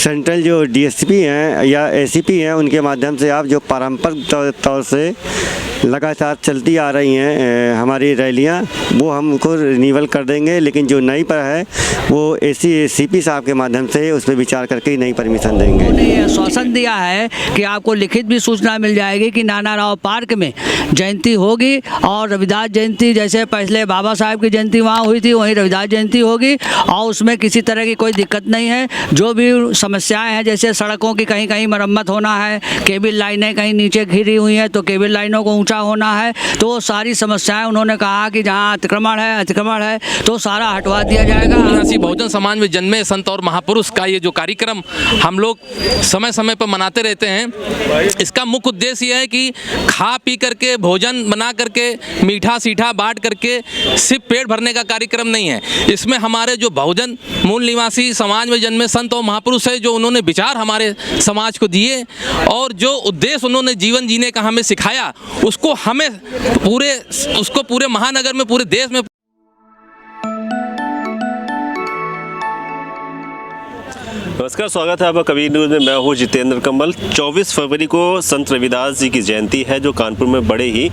Central जो DSP हैं या एसीपी हैं उनके माध्यम से आप जो पारंपरिक तौर से लगातार चलती आ रही हैं हमारी रैलियां, वो हम उनको रिन्यूअल कर देंगे, लेकिन जो नई पर है वो एसीपी साहब के माध्यम से उस पर विचार करके नई परमिशन देंगे। उन्होंने ये आश्वासन दिया है कि आपको लिखित भी सूचना मिल जाएगी कि नाना राव पार्क में जयंती होगी और रविदास जयंती जैसे पहले बाबा साहब की जयंती वहाँ हुई थी वहीं रविदास जयंती होगी और उसमें किसी तरह की कोई दिक्कत नहीं है। जो भी समस्याएं हैं जैसे सड़कों की कहीं कहीं मरम्मत होना है, केबल लाइनें कहीं नीचे घिरी हुई हैं तो केबल लाइनों को ऊंचा होना है, तो वो सारी समस्याएं उन्होंने कहा कि जहाँ अतिक्रमण है तो सारा हटवा दिया जाएगा। आदिवासी बहुजन समाज में जन्मे संत और महापुरुष का ये जो कार्यक्रम हम लोग समय समय पर मनाते रहते हैं, इसका मुख्य उद्देश्य ये है कि खा पी करके भोजन बना करके मीठा सीठा बांट करके सिर्फ पेट भरने का कार्यक्रम नहीं है। इसमें हमारे जो बहुजन मूल निवासी समाज में जन्मे संत और महापुरुष है, जो उन्होंने विचार हमारे समाज को दिए और जो उद्देश्य उन्होंने जीवन जीने का हमें सिखाया, उसको हमें पूरे महानगर में, पूरे देश में। नमस्कार, स्वागत है आपका कबीर न्यूज़ में। मैं हूँ जितेंद्र कम्बल। 24 फरवरी को संत रविदास जी की जयंती है, जो कानपुर में बड़े ही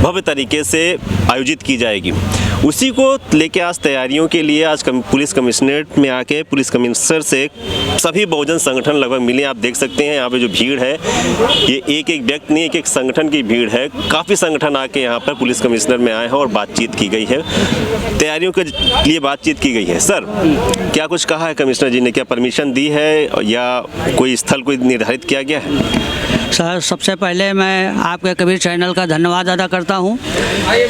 भव्य तरीके से आयोजित की जाएगी। उसी को लेके आज तैयारियों के लिए आज पुलिस कमिश्नरेट में आके पुलिस कमिश्नर से सभी बहुजन संगठन लगभग मिले। आप देख सकते हैं यहाँ पे जो भीड़ है, ये एक एक व्यक्ति नहीं, एक संगठन की भीड़ है। काफ़ी संगठन आके यहाँ पर पुलिस कमिश्नर में आए हैं और बातचीत की गई है, तैयारियों के लिए बातचीत की गई है। सर, क्या कुछ कहा है कमिश्नर जी ने? क्या परमिशन दी है या कोई स्थल कोई निर्धारित किया गया है? सर, सबसे पहले मैं आपके कबीर चैनल का धन्यवाद अदा करता हूं।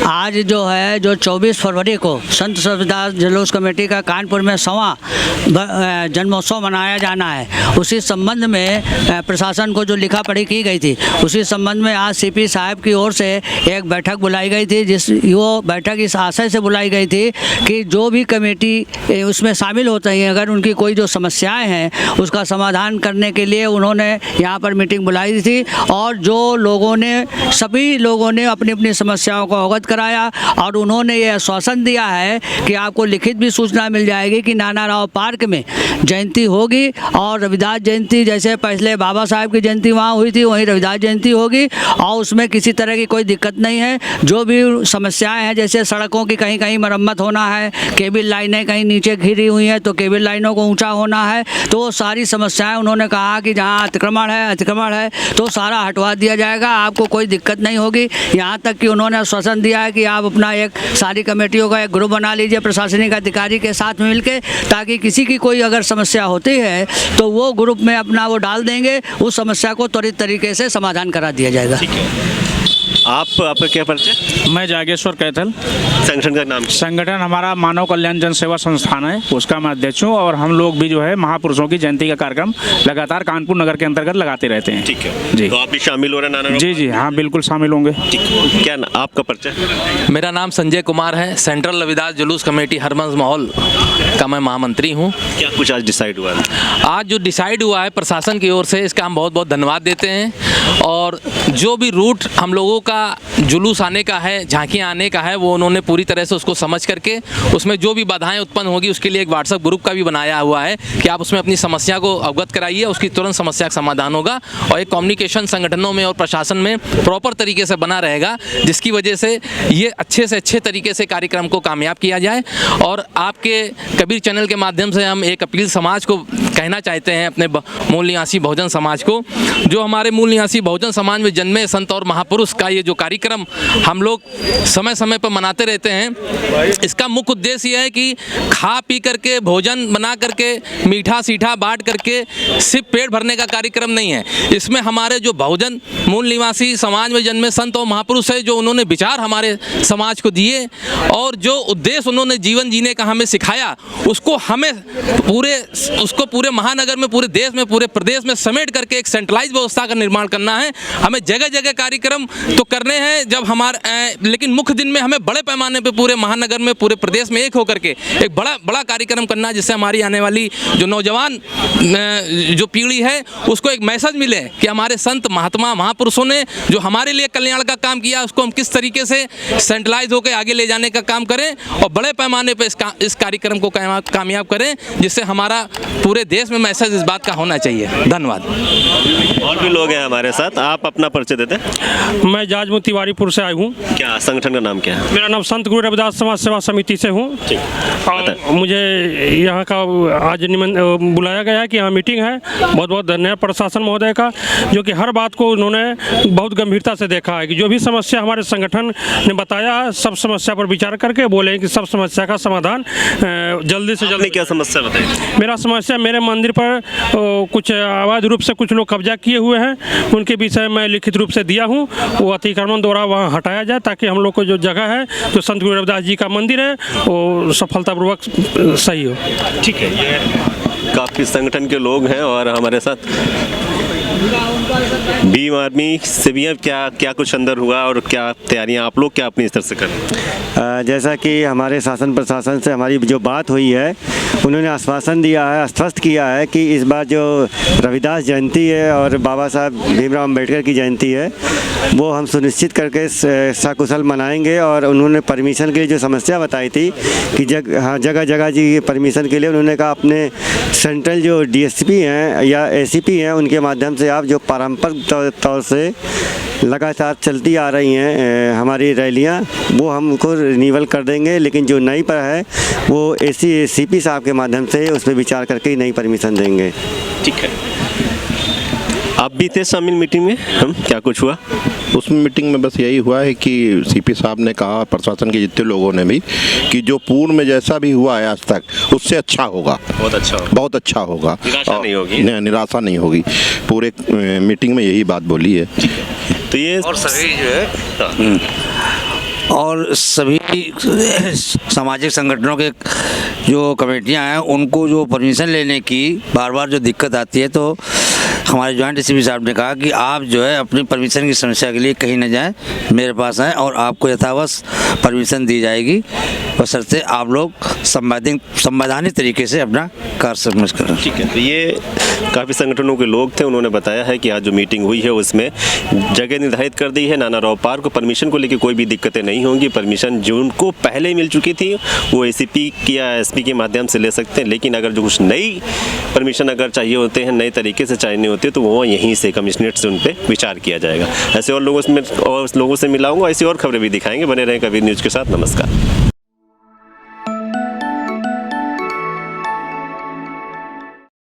आज जो है 24 फरवरी को संत रविदास जुलूस कमेटी का कानपुर में 100वां जन्मोत्सव मनाया जाना है। उसी संबंध में प्रशासन को जो लिखा पढ़ी की गई थी, उसी संबंध में आज सीपी साहब की ओर से एक बैठक बुलाई गई थी। वो बैठक इस आशय से बुलाई गई थी कि जो भी कमेटी उसमें शामिल होते हैं, अगर उनकी कोई जो समस्याएँ हैं उसका समाधान करने के लिए उन्होंने यहाँ पर मीटिंग बुलाई थी और सभी लोगों ने अपनी अपनी समस्याओं को अवगत कराया और उन्होंने ये आश्वासन दिया है कि आपको लिखित भी सूचना मिल जाएगी कि नाना राव पार्क में जयंती होगी और रविदास जयंती जैसे पहले बाबा साहब की जयंती वहाँ हुई थी वहीं रविदास जयंती होगी और उसमें किसी तरह की कोई दिक्कत नहीं है। जो भी समस्याएं हैं जैसे सड़कों की कहीं कहीं मरम्मत होना है, केबल लाइनें कहीं नीचे घिरी हुई हैं तो केबल लाइनों को ऊँचा होना है, तो वो सारी समस्याएँ उन्होंने कहा कि जहाँ अतिक्रमण है तो सारा हटवा दिया जाएगा, आपको कोई दिक्कत नहीं होगी। यहाँ तक कि उन्होंने आश्वासन दिया है कि आप अपना एक सारी कमेटियों का एक ग्रुप बना लीजिए प्रशासनिक अधिकारी के साथ मिलकर, ताकि किसी की कोई अगर समस्या होती है तो वो ग्रुप में अपना वो डाल देंगे, उस समस्या को त्वरित तरीके से समाधान करा दिया जाएगा। आपका क्या परिचय? मैं जागेश्वर कैथल। संगठन का नाम? संगठन हमारा मानव कल्याण जन सेवा संस्थान है, उसका मैं अध्यक्ष हूँ और हम लोग भी जो है महापुरुषों की जयंती का कार्यक्रम लगातार कानपुर नगर के अंतर्गत लगाते रहते हैं। ठीक है जी। तो आप भी शामिल हो रहे हैं? नाना जी जी हाँ, बिल्कुल शामिल होंगे। क्या आपका परिचय? मेरा नाम संजय कुमार है। सेंट्रल रविदास जुलूस कमेटी हरमंज माहौल का मैं महामंत्री हूँ। क्या कुछ आज डिसाइड हुआ है? आज जो डिसाइड हुआ है प्रशासन की ओर से, इसका हम बहुत बहुत धन्यवाद देते हैं। और जो भी रूट हम लोगों का जुलूस आने का है, झांकियाँ आने का है, वो उन्होंने पूरी तरह से उसको समझ करके उसमें जो भी बाधाएं उत्पन्न होगी उसके लिए एक व्हाट्सएप ग्रुप का भी बनाया हुआ है कि आप उसमें अपनी समस्या को अवगत कराइए, उसकी तुरंत समस्या का समाधान होगा। और एक कम्युनिकेशन संगठनों में और प्रशासन में प्रॉपर तरीके से बना रहेगा, जिसकी वजह से ये अच्छे से अच्छे तरीके से कार्यक्रम को कामयाब किया जाए। और आपके कबीर चैनल के माध्यम से हम एक अपील समाज को कहना चाहते हैं, अपने मूल निवासी बहुजन समाज को, जो हमारे मूल निवासी बहुजन समाज में जन्मे संत और महापुरुष का ये जो कार्यक्रम हम लोग समय समय पर मनाते रहते हैं, इसका मुख्य उद्देश्य ये है कि खा पी करके भोजन बना करके मीठा सीठा बांट करके सिर्फ पेट भरने का कार्यक्रम नहीं है। इसमें हमारे जो बहुजन मूल निवासी समाज में जन्मे संत और महापुरुष है, जो उन्होंने विचार हमारे समाज को दिए और जो उद्देश्य उन्होंने जीवन जीने का हमें सिखाया, उसको हमें पूरे महानगर में, पूरे देश में, पूरे प्रदेश में समेट करके एक सेंट्रलाइज व्यवस्था का निर्माण करना है। हमें जगह जगह कार्यक्रम तो करने हैं जब लेकिन मुख्य दिन में हमें बड़े पैमाने पे पूरे महानगर में पूरे प्रदेश में एक होकर के एक बड़ा कार्यक्रम करना है, जिससे हमारी आने वाली जो नौजवान जो पीढ़ी है उसको एक मैसेज मिले कि हमारे संत महात्मा महापुरुषों ने जो हमारे लिए कल्याण का काम किया उसको हम किस तरीके से सेंट्रलाइज होकर आगे ले जाने का काम करें और बड़े पैमाने पे इस कार्यक्रम को कामयाब करें, जिससे हमारा पूरे देश में मैसेज इस बात का होना चाहिए। धन्यवाद। और भी लोग हैं हमारे साथ, आप अपना परिचय देते हैं। मैं जाजमऊ तिवारीपुर से आई हूँ। क्या संगठन का नाम क्या है? मेरा नाम संत गुरु रविदास समाज सेवा समिति से हूँ और मुझे यहाँ का आज बुलाया गया है कि यहाँ मीटिंग है। बहुत बहुत धन्यवाद प्रशासन महोदय का, जो कि हर बात को उन्होंने बहुत गंभीरता से देखा है कि जो भी समस्या हमारे संगठन ने बताया है सब समस्या पर विचार करके बोले कि सब समस्या का समाधान जल्दी से जल्दी। क्या समस्या बताइए? मेरा समस्या, मेरे मंदिर पर कुछ अवैध रूप से कुछ लोग कब्जा किए हुए हैं, उनके विषय में लिखित रूप से दिया हूँ, वो अतिक्रमण द्वारा वहाँ हटाया जाए ताकि हम लोग को जो जगह है जो संत गुरु रविदास जी का मंदिर है वो सफलतापूर्वक सही हो। ठीक है, ये काफ़ी संगठन के लोग हैं और हमारे साथ भीम आर्मी से भी क्या कुछ अंदर हुआ और क्या तैयारियां आप लोग क्या अपनी स्तर से कर रहे हैं? जैसा कि हमारे शासन प्रशासन से हमारी जो बात हुई है, उन्होंने आश्वासन दिया है, आश्वस्त किया है कि इस बार जो रविदास जयंती है और बाबा साहब भीमराव अम्बेडकर की जयंती है वो हम सुनिश्चित करके सकुशल मनाएंगे। और उन्होंने परमिशन के लिए जो समस्या बताई थी कि जगह जगह जी परमिशन के लिए उन्होंने कहा अपने सेंट्रल जो डीएसपी हैं या एसीपी हैं उनके माध्यम से आप जो पारंपरिक तौर से लगातार चलती आ रही हैं हमारी रैलियां, वो हम उनको रिन्यूअल कर देंगे, लेकिन जो नई पर है वो सीपी साहब के माध्यम से उस पर विचार करके नई परमिशन देंगे। ठीक है, आप भी थे शामिल मीटिंग में, हम क्या कुछ हुआ उस मीटिंग में? बस यही हुआ है कि सीपी साहब ने कहा, प्रशासन के जितने लोगों ने भी, कि जो पूर्व में जैसा भी हुआ है आज तक उससे अच्छा होगा, बहुत अच्छा होगा, बहुत अच्छा होगा, निराशा नहीं होगी। निराशा नहीं होगी। पूरे मीटिंग में यही बात बोली है। तो ये और सभी जो है और सभी सामाजिक संगठनों के जो कमेटियां हैं उनको जो परमिशन लेने की बार बार जो दिक्कत आती है, तो हमारे जॉइंट एसीपी साहब ने कहा कि आप जो है अपनी परमिशन की समस्या के लिए कहीं न जाएं, मेरे पास आएँ और आपको यथावत परमिशन दी जाएगी, बशर्ते आप लोग संवैधानिक तरीके से अपना कार्य समझ करें। ठीक है, तो ये काफ़ी संगठनों के लोग थे, उन्होंने बताया है कि आज जो मीटिंग हुई है उसमें जगह निर्धारित कर दी है नाना राव पार्क को, परमिशन को लेकर कोई भी दिक्कतें नहीं होंगी। परमिशन जो उनको पहले मिल चुकी थी वो एसीपी या एसपी के माध्यम से ले सकते हैं, लेकिन अगर जो कुछ नई परमिशन अगर चाहिए होते हैं, नए तरीके से चाहिए होती है, तो वो यहीं से कमिश्नरेट से उन पर विचार किया जाएगा। ऐसे और लोगों से मिलाऊंगा, ऐसी और खबरें भी दिखाएंगे। बने रहें कबीर न्यूज़ के साथ। नमस्कार।